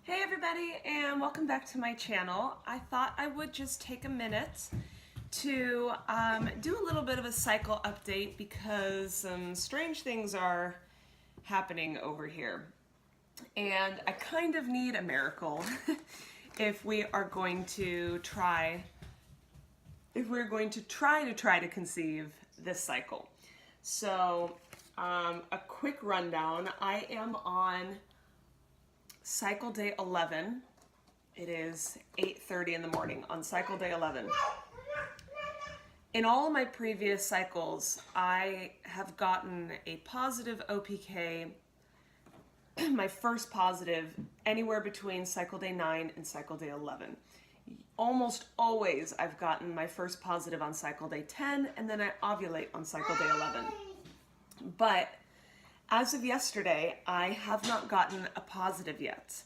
Hey everybody, and welcome back to my channel. I thought I would just take a minute to do a little bit of a cycle update because some strange things are happening over here. And I kind of need a miracle if we are going to try to conceive this cycle. So a quick rundown. I am on cycle day 11. It is 8:30 in the morning on cycle day 11. In all of my previous cycles, I have gotten a positive OPK, my first positive, anywhere between cycle day 9 and cycle day 11. Almost always I've gotten my first positive on cycle day 10, and then I ovulate on cycle day 11. But as of yesterday, I have not gotten a positive yet.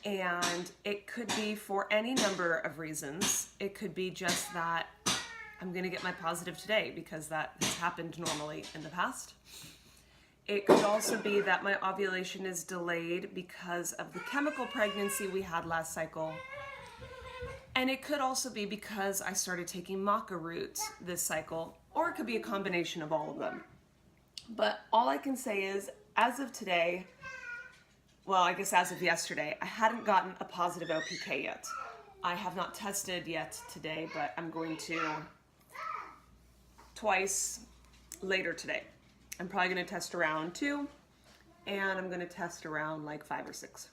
And it could be for any number of reasons. It could be just that I'm gonna get my positive today because that has happened normally in the past. It could also be that my ovulation is delayed because of the chemical pregnancy we had last cycle. And it could also be because I started taking Maca Root this cycle, or it could be a combination of all of them. But all I can say is, as of today, well, I guess as of yesterday, I hadn't gotten a positive OPK yet. I have not tested yet today, but I'm going to twice later today. I'm probably going to test around 2, and I'm going to test around like 5 or 6.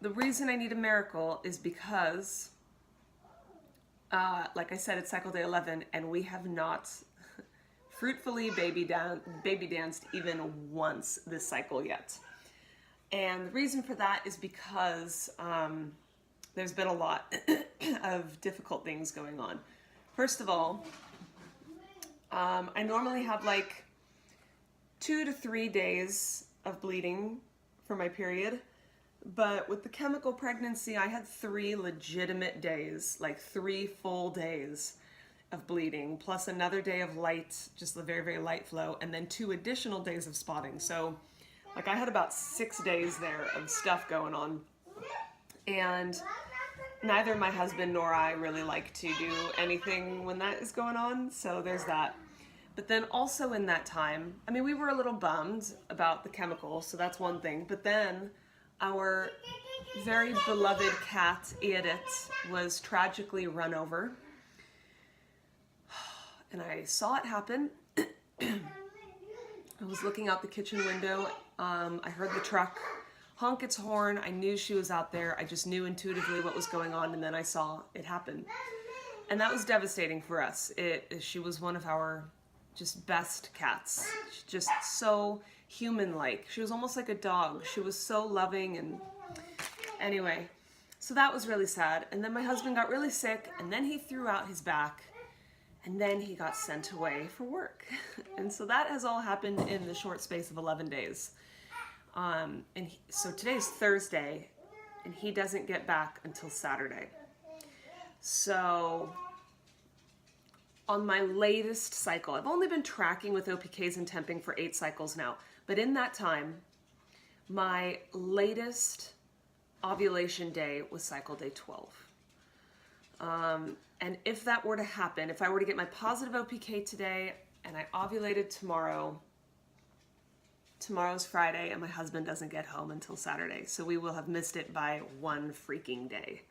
The reason I need a miracle is because, like I said, it's cycle day 11, and we have not fruitfully baby danced even once this cycle yet. And the reason for that is because there's been a lot of difficult things going on. First of all, I normally have like 2 to 3 days of bleeding for my period, but with the chemical pregnancy, I had 3 legitimate days, like 3 full days of bleeding, plus another day of light, just the very, very light flow, and then 2 additional days of spotting. So like I had about 6 days there of stuff going on. And neither my husband nor I really like to do anything when that is going on, so there's that. But then also in that time, I mean, we were a little bummed about the chemical, so that's one thing. But then our very beloved cat, Edith, was tragically run over. And I saw it happen. I was looking out the kitchen window. I heard the truck honk its horn. I knew she was out there. I just knew intuitively what was going on, and then I saw it happen. And that was devastating for us. She was one of our just best cats. She's just so human-like. She was almost like a dog. She was so loving, and anyway. So that was really sad. And then my husband got really sick, and then he threw out his back. And then he got sent away for work. And so that has all happened in the short space of 11 days. So today's Thursday, and he doesn't get back until Saturday. So on my latest cycle, I've only been tracking with OPKs and temping for 8 cycles now, but in that time, my latest ovulation day was cycle day 12. And if that were to happen, if I were to get my positive OPK today and I ovulated tomorrow, tomorrow's Friday and my husband doesn't get home until Saturday. So we will have missed it by 1 freaking day.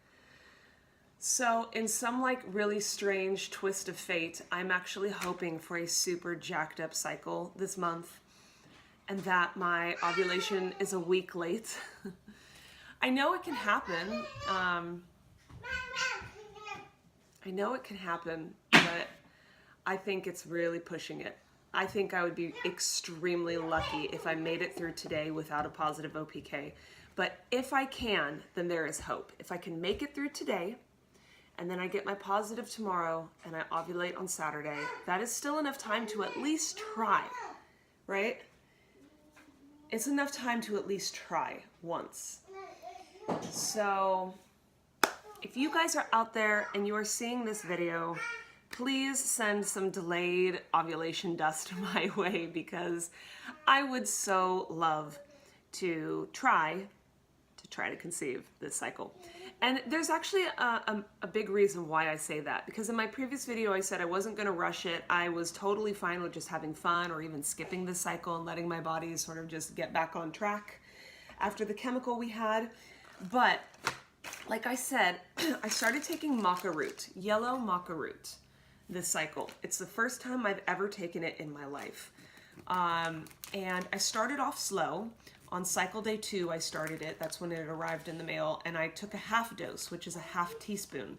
So in some like really strange twist of fate, I'm actually hoping for a super jacked up cycle this month and that my ovulation is a week late. I know it can happen. I know it can happen, but I think it's really pushing it. I think I would be extremely lucky if I made it through today without a positive OPK. But if I can, then there is hope. If I can make it through today, and then I get my positive tomorrow, and I ovulate on Saturday, that is still enough time to at least try, right? It's enough time to at least try once. So if you guys are out there and you are seeing this video, please send some delayed ovulation dust my way because I would so love to try to try to conceive this cycle. And there's actually a big reason why I say that, because in my previous video I said I wasn't going to rush it. I was totally fine with just having fun or even skipping this cycle and letting my body sort of just get back on track after the chemical we had. But like I said, I started taking Maca Root, yellow Maca Root, this cycle. It's the first time I've ever taken it in my life. And I started off slow. On cycle day 2, I started it. That's when it arrived in the mail. And I took a half dose, which is a half teaspoon.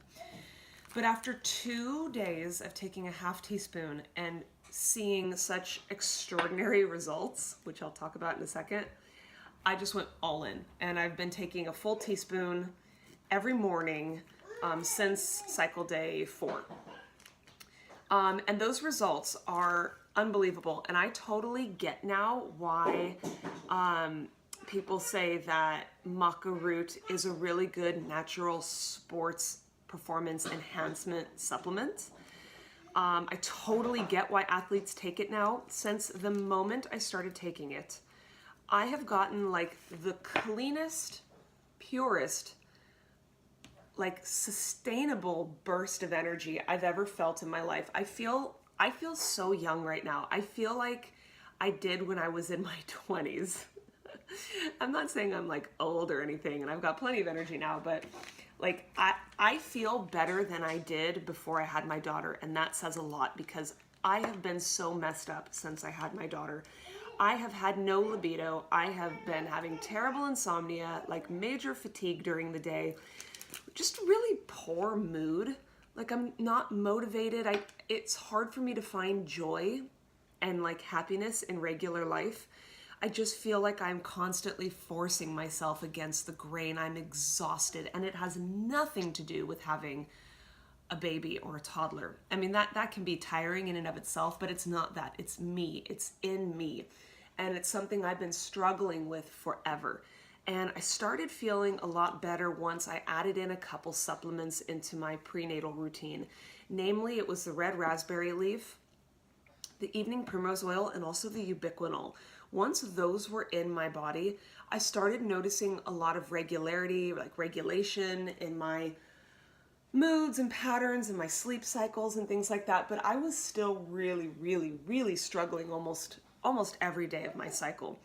But after 2 days of taking a half teaspoon and seeing such extraordinary results, which I'll talk about in a second, I just went all in. And I've been taking a full teaspoon every morning since cycle day 4. And those results are unbelievable. And I totally get now why people say that Maca Root is a really good natural sports performance enhancement supplement. I totally get why athletes take it now. Since the moment I started taking it, I have gotten like the cleanest, purest, like sustainable burst of energy I've ever felt in my life. I feel so young right now. I feel like I did when I was in my 20s. I'm not saying I'm like old or anything, and I've got plenty of energy now, but like I feel better than I did before I had my daughter, and that says a lot because I have been so messed up since I had my daughter. I have had no libido. I have been having terrible insomnia, like major fatigue during the day, just really poor mood. Like I'm not motivated. It's hard for me to find joy and like happiness in regular life. I just feel like I'm constantly forcing myself against the grain. I'm exhausted, and it has nothing to do with having a baby or a toddler. I mean, that can be tiring in and of itself, but it's not that. It's me. It's in me. And it's something I've been struggling with forever. And I started feeling a lot better once I added in a couple supplements into my prenatal routine. Namely, it was the red raspberry leaf, the evening primrose oil, and also the ubiquinol. Once those were in my body, I started noticing a lot of regularity, like regulation in my moods and patterns and my sleep cycles and things like that. But I was still really, really, really struggling almost every day of my cycle.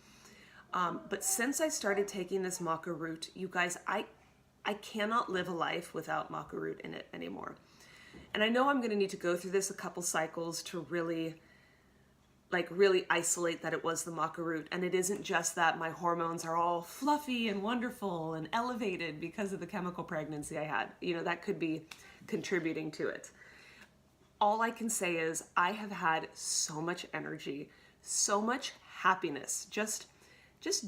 But since I started taking this Maca Root, you guys, I cannot live a life without Maca Root in it anymore. And I know I'm going to need to go through this a couple cycles to really isolate that it was the Maca Root. And it isn't just that my hormones are all fluffy and wonderful and elevated because of the chemical pregnancy I had. You know, that could be contributing to it. All I can say is I have had so much energy, so much happiness, just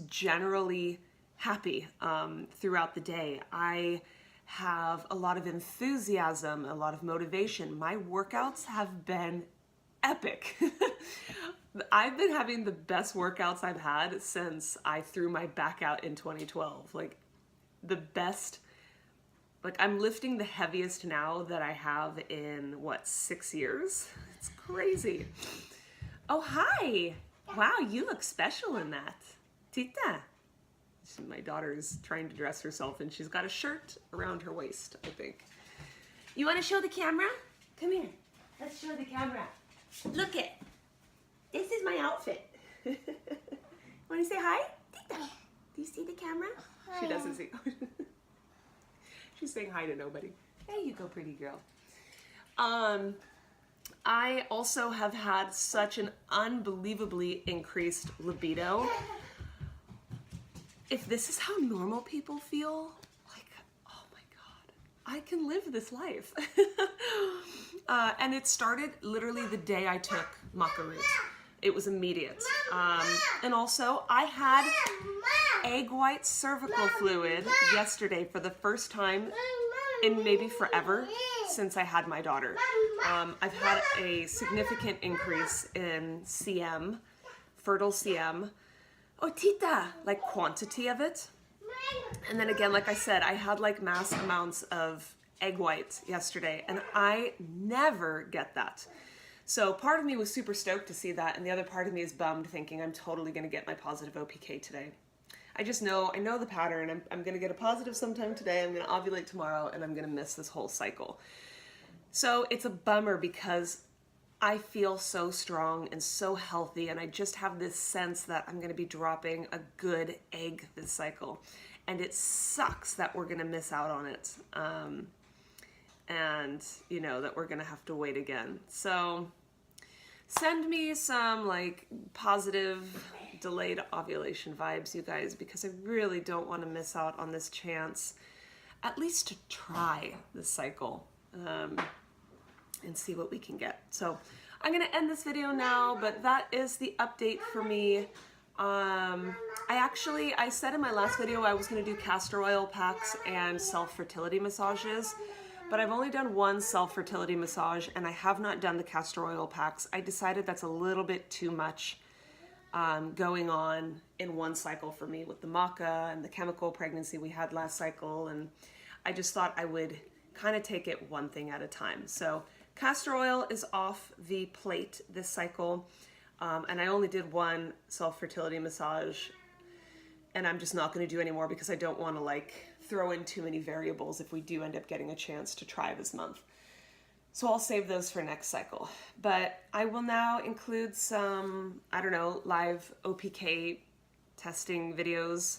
generally happy throughout the day. I have a lot of enthusiasm, a lot of motivation. My workouts have been epic. I've been having the best workouts I've had since I threw my back out in 2012. Like the best, like I'm lifting the heaviest now that I have in 6 years? It's crazy. Oh, hi. Wow, you look special in that. Tita. My daughter's trying to dress herself and she's got a shirt around her waist, I think. You want to show the camera? Come here. Let's show the camera. Look it. This is my outfit. Want to say hi? Tita. Do you see the camera? Hi. She doesn't see. She's saying hi to nobody. There you go, pretty girl. I also have had such an unbelievably increased libido. If this is how normal people feel, like, oh my God, I can live this life. And it started literally the day I took Maca Root. It was immediate. And also, I had egg white cervical fluid yesterday for the first time in maybe forever since I had my daughter. I've had a significant increase in CM, fertile CM. Oh, Tita, like quantity of it. And then again, like I said, I had like mass amounts of egg white yesterday, and I never get that. So part of me was super stoked to see that, and the other part of me is bummed thinking I'm totally going to get my positive OPK today. I just know, I know the pattern. I'm gonna get a positive sometime today, I'm gonna ovulate tomorrow, and I'm gonna miss this whole cycle. So it's a bummer because I feel so strong and so healthy, and I just have this sense that I'm gonna be dropping a good egg this cycle. And it sucks that we're gonna miss out on it. And you know, that we're gonna have to wait again. So send me some like positive delayed ovulation vibes, you guys, because I really don't want to miss out on this chance, at least to try this cycle and see what we can get. So I'm gonna end this video now, but that is the update for me. I said in my last video I was gonna do castor oil packs and self-fertility massages, but I've only done one self-fertility massage and I have not done the castor oil packs. I decided that's a little bit too much going on in one cycle for me with the Maca and the chemical pregnancy we had last cycle, and I just thought I would kind of take it one thing at a time. So castor oil is off the plate this cycle, and I only did one self-fertility massage, and I'm just not going to do any more because I don't want to like throw in too many variables if we do end up getting a chance to try this month. So I'll save those for next cycle. But I will now include some, I don't know, live OPK testing videos,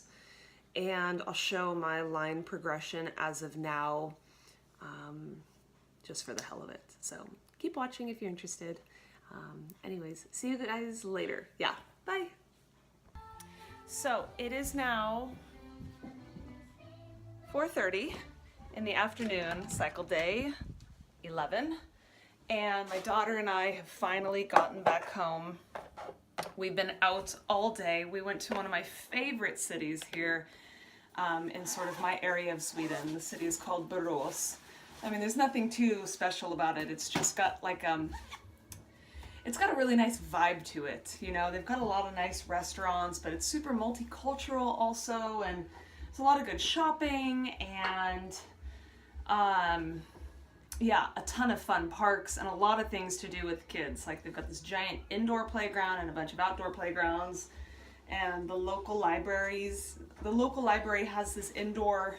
and I'll show my line progression as of now, just for the hell of it. So keep watching if you're interested. Anyways, see you guys later. Yeah, bye. So it is now 4:30 in the afternoon, cycle day 11, and my daughter and I have finally gotten back home. We've been out all day. We went to one of my favorite cities here in sort of my area of Sweden. The city is called Borås. I mean, there's nothing too special about it. It's just got like it's got a really nice vibe to it. You know, they've got a lot of nice restaurants, but it's super multicultural also, and there's a lot of good shopping, and yeah, a ton of fun parks and a lot of things to do with kids. Like they've got this giant indoor playground and a bunch of outdoor playgrounds, and the local library has this indoor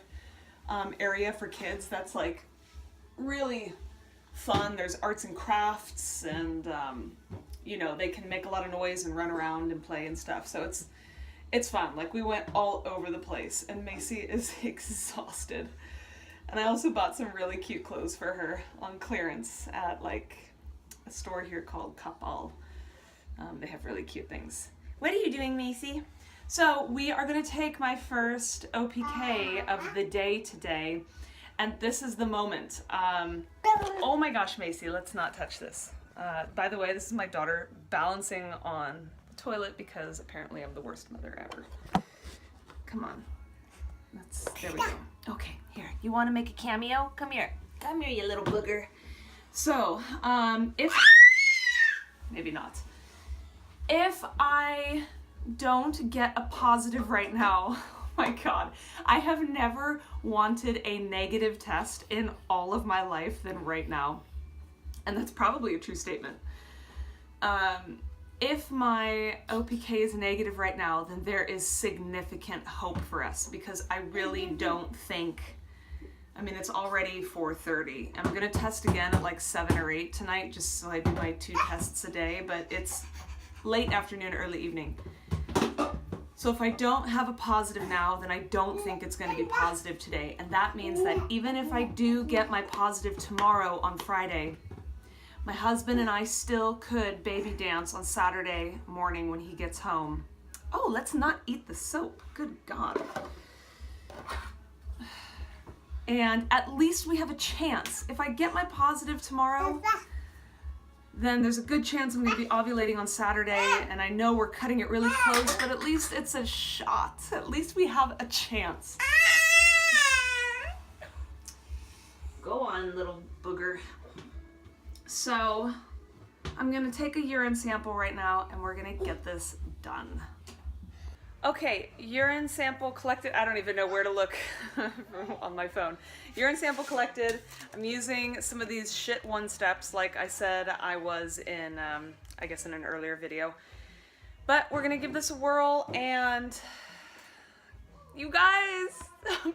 area for kids that's like really fun. There's arts and crafts, and you know, they can make a lot of noise and run around and play and stuff. So it's fun. Like we went all over the place, and Macy is exhausted. And I also bought some really cute clothes for her on clearance at like a store here called Kapal. They have really cute things. What are you doing, Macy? So we are gonna take my first OPK of the day today, and this is the moment. Oh my gosh, Macy, let's not touch this. By the way, this is my daughter balancing on the toilet because apparently I'm the worst mother ever. Come on. There we go. Okay, here. You want to make a cameo? Come here. Come here, you little booger. So, maybe not. If I don't get a positive right now, oh my God, I have never wanted a negative test in all of my life than right now. And that's probably a true statement. If my OPK is negative right now, then there is significant hope for us, because I really don't think, I mean, it's already 4:30. I'm gonna test again at like 7 or 8 tonight, just so I do my 2 tests a day, but it's late afternoon, early evening. So if I don't have a positive now, then I don't think it's gonna be positive today. And that means that even if I do get my positive tomorrow on Friday, my husband and I still could baby dance on Saturday morning when he gets home. Oh, let's not eat the soap. Good God. And at least we have a chance. If I get my positive tomorrow, then there's a good chance I'm gonna be ovulating on Saturday, and I know we're cutting it really close, but at least it's a shot. At least we have a chance. Go on, little booger. So I'm gonna take a urine sample right now, and we're gonna get this done. Okay, urine sample collected. I don't even know where to look on my phone. Urine sample collected. I'm using some of these shit 1-steps like I said I was in, I guess in an earlier video. But we're gonna give this a whirl and You guys,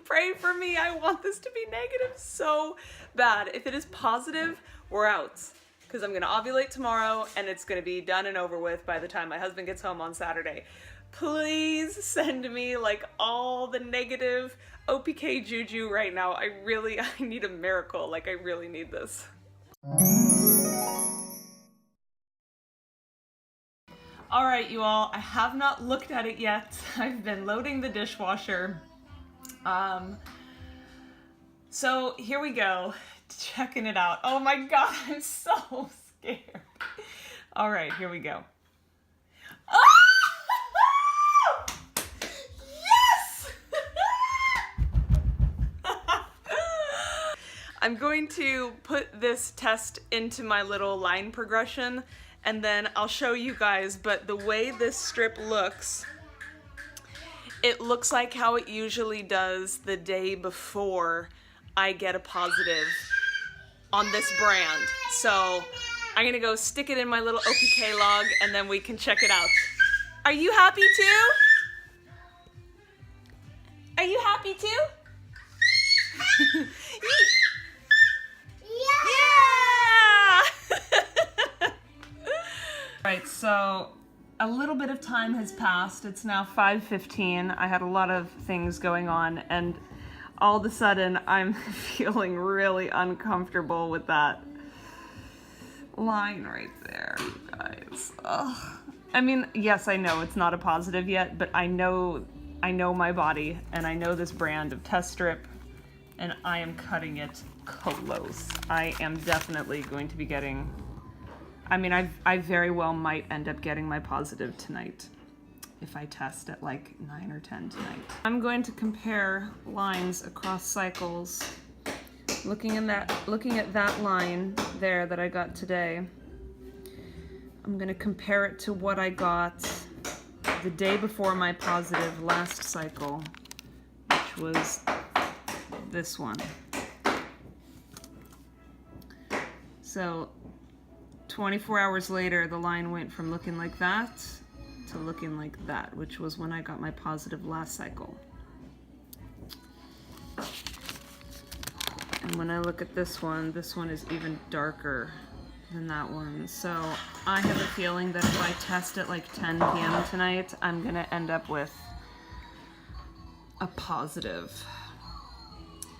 pray for me. I want this to be negative so bad. If it is positive, we're out. Because I'm going to ovulate tomorrow and it's going to be done and over with by the time my husband gets home on Saturday. Please send me like all the negative OPK juju right now. I need a miracle. Like, I really need this. All right, you all, I have not looked at it yet. I've been loading the dishwasher. So here we go, checking it out. Oh my God, I'm so scared. All right, here we go. Oh! Yes! I'm going to put this test into my little line progression and then I'll show you guys, but the way this strip looks, it looks like how it usually does the day before I get a positive on this brand. So I'm gonna go stick it in my little OPK log and then we can check it out. Are you happy too? Are you happy too? Right, so a little bit of time has passed. It's now 5:15. I had a lot of things going on and all of a sudden I'm feeling really uncomfortable with that line right there, you guys. Ugh. I mean, yes, I know it's not a positive yet, but I know my body and I know this brand of test strip and I am cutting it close. I am definitely going to be getting, I mean, I very well might end up getting my positive tonight if I test at like 9 or 10 tonight. I'm going to compare lines across cycles. Looking at that line there that I got today, I'm gonna compare it to what I got the day before my positive last cycle, which was this one. So 24 hours later, the line went from looking like that to looking like that, which was when I got my positive last cycle. And when I look at this one is even darker than that one. So I have a feeling that if I test at like 10 p.m. tonight, I'm gonna end up with a positive.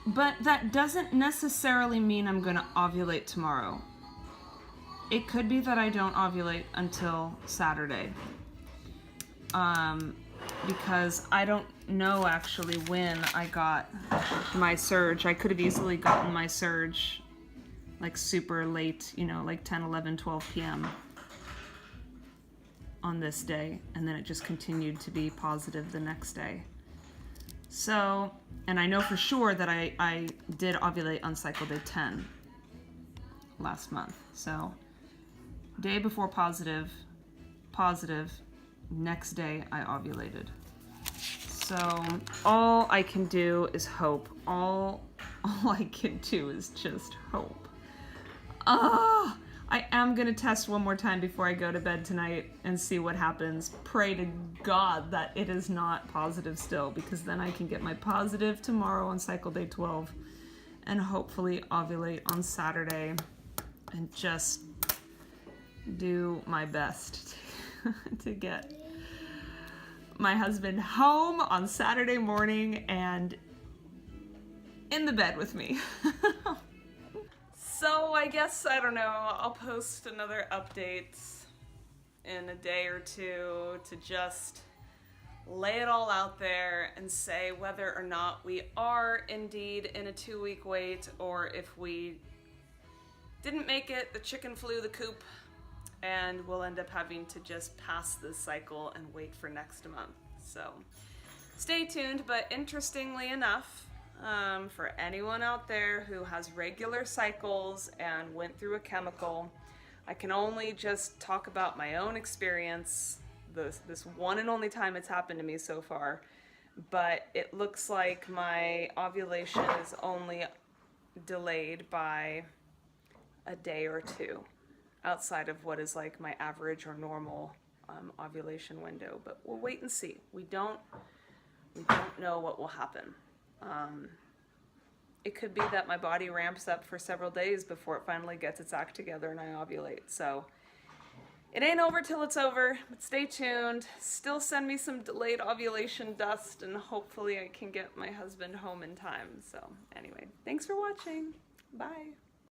But that doesn't necessarily mean I'm gonna ovulate tomorrow. It could be that I don't ovulate until Saturday. Because I don't know actually when I got my surge. I could have easily gotten my surge like super late, you know, like 10, 11, 12 p.m. on this day, and then it just continued to be positive the next day. So, and I know for sure that I did ovulate on cycle day 10 last month. So, day before positive, next day I ovulated. So all I can do is hope. All I can do is just hope. I am gonna test one more time before I go to bed tonight and see what happens. Pray to God that it is not positive still, because then I can get my positive tomorrow on cycle day 12 and hopefully ovulate on Saturday and just do my best to get my husband home on Saturday morning and in the bed with me. So I guess, I don't know, I'll post another update in a day or two to just lay it all out there and say whether or not we are indeed in a 2-week wait, or if we didn't make it, the chicken flew the coop, and we'll end up having to just pass this cycle and wait for next month. So stay tuned, but interestingly enough, for anyone out there who has regular cycles and went through a chemical, I can only just talk about my own experience, this one and only time it's happened to me so far, but it looks like my ovulation is only delayed by a day or two outside of what is like my average or normal ovulation window, but we'll wait and see. We don't We don't know what will happen. It could be that my body ramps up for several days before it finally gets its act together and I ovulate. So it ain't over till it's over, but stay tuned. Still send me some delayed ovulation dust and hopefully I can get my husband home in time. So anyway, thanks for watching. Bye.